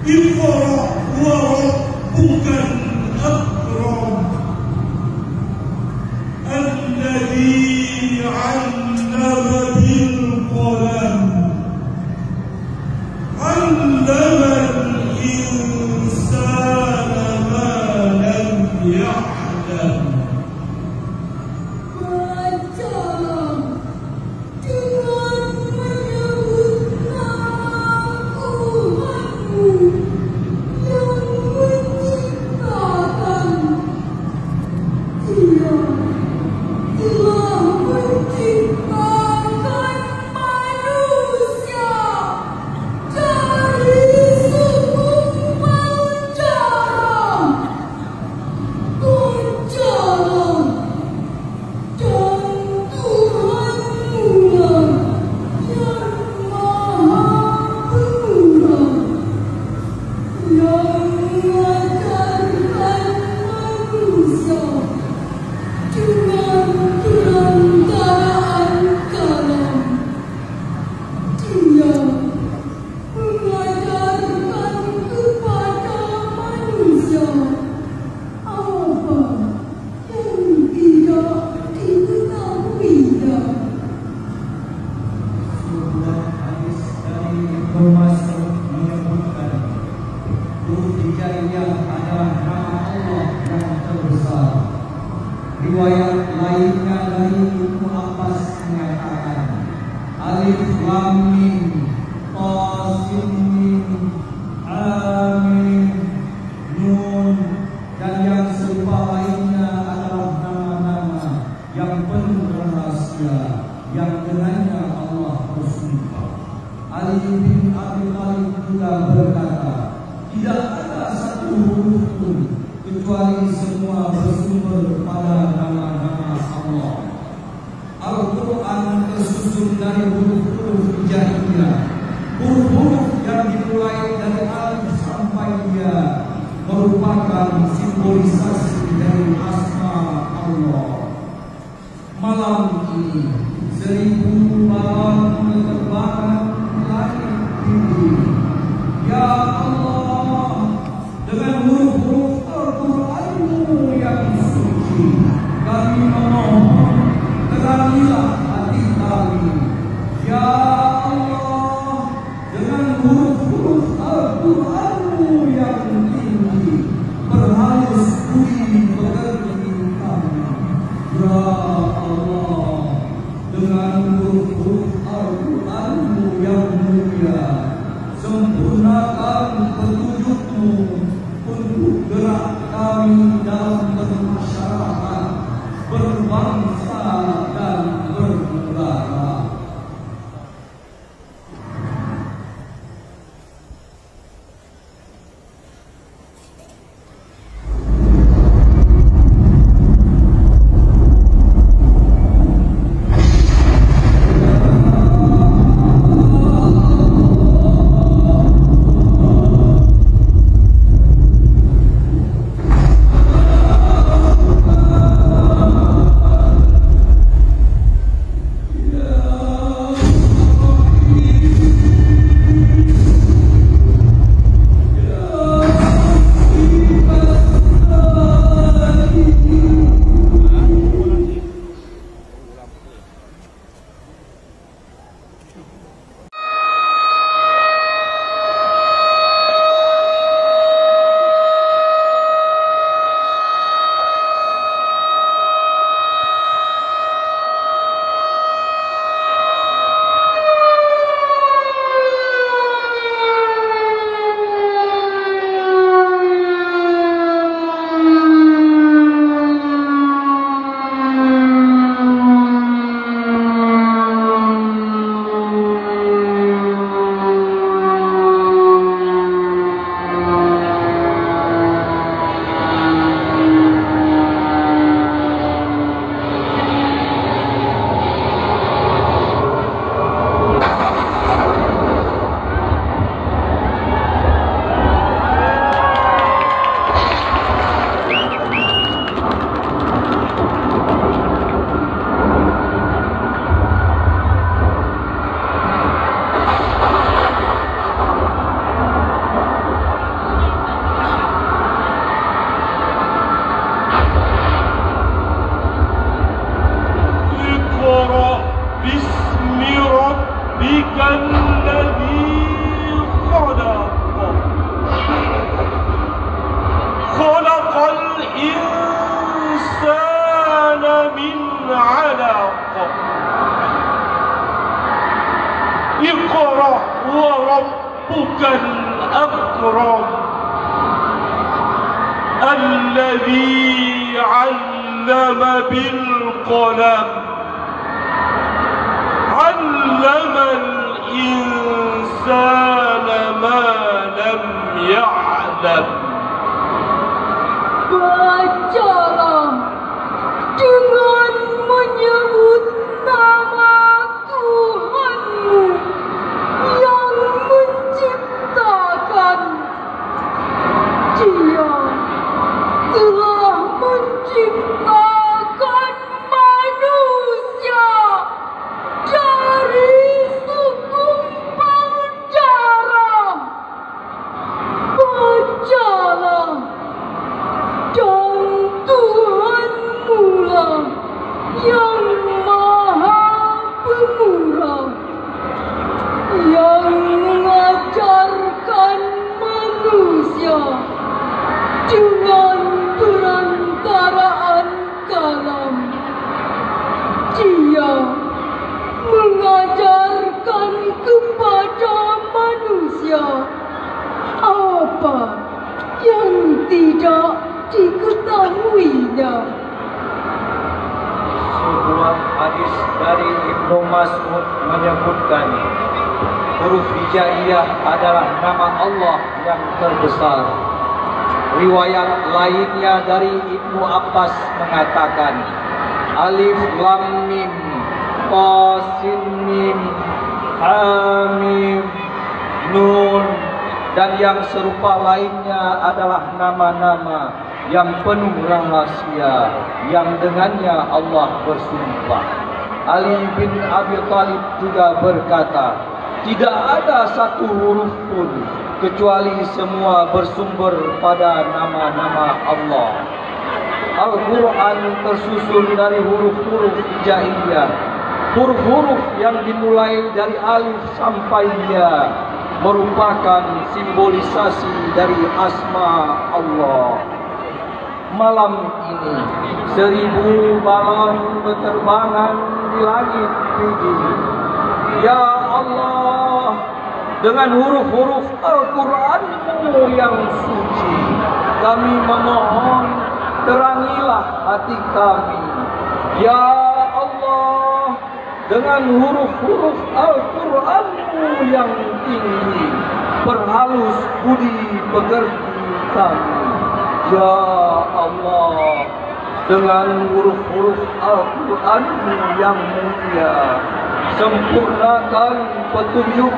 اقرأ وربك الأكرم الذي علم بالقلم علم الإنسان ما لم يعلم. Riwayat lainnya dari Ibnu Abbas menyatakan alif lam mim qasim mim amin nun dan yang serupa lainnya adalah nama-nama yang penuh rahasia yang dengannya Allah bersumpah. Ali bin Abi Thalib juga berkata, tidak ada satu huruf pun kecuali semua bersumber pada nama-nama Allah. Al-Quran tersusun dari huruf-huruf hijaiyah, huruf-huruf yang dimulai dari alif sampai ya, merupakan simbolisasi dari asma Allah. Malam ini 1000 malam menerbangkan langit tinggi. Ya Allah, dengan huruf-huruf Al-Quran-Mu yang suci, kami memohon, terangilah hati kami. Ya Allah, dengan huruf-huruf Al-Quran-Mu yang tinggi, berhalus budi pekerti kami. Ya Allah, dengan huruf-huruf Al-Quran-Mu yang mulia, sempurnakan petunjuk-Mu untuk gerak kami dalam bermasyarakat, berbangsa dan bernegara. الأكرم الذي علم بالقلم علم الإنسان ما لم يعلم. Bacalah dengan menyebut nama Tuhanmu yang menciptakan. Dia telah menciptakan manusia dari segumpal darah. Bacalah, dan Tuhanmu lah yang Maha Pemurah, yang mengajarkan manusia dengan perantaraan kalam. Dia mengajarkan kepada manusia apa yang tidak diketahuinya. Sebuah hadis dari Ibnu Mas'ud menyebutkan huruf hijaiyah adalah nama Allah yang terbesar. Riwayat lainnya dari Ibnu Abbas mengatakan alif lam mim ta sin mim ha mim nun, dan yang serupa lainnya adalah nama-nama yang penuh rahasia yang dengannya Allah bersumpah. Ali bin Abi Thalib juga berkata, tidak ada satu huruf pun kecuali semua bersumber pada nama-nama Allah. Al-Quran tersusun dari huruf-huruf hijaiyah, huruf-huruf yang dimulai dari alif sampai ya, merupakan simbolisasi dari asma Allah. Malam ini 1000 balon berterbangan di langit Pidie. Ya Allah, dengan huruf-huruf Al-Quran-Mu yang suci, kami memohon terangilah hati kami. Ya Allah, dengan huruf-huruf Al-Quran-Mu yang tinggi, perhalus budi pekerti kami. Ya Allah, dengan huruf-huruf Al-Quran-Mu yang mulia, sempurnakan petunjuk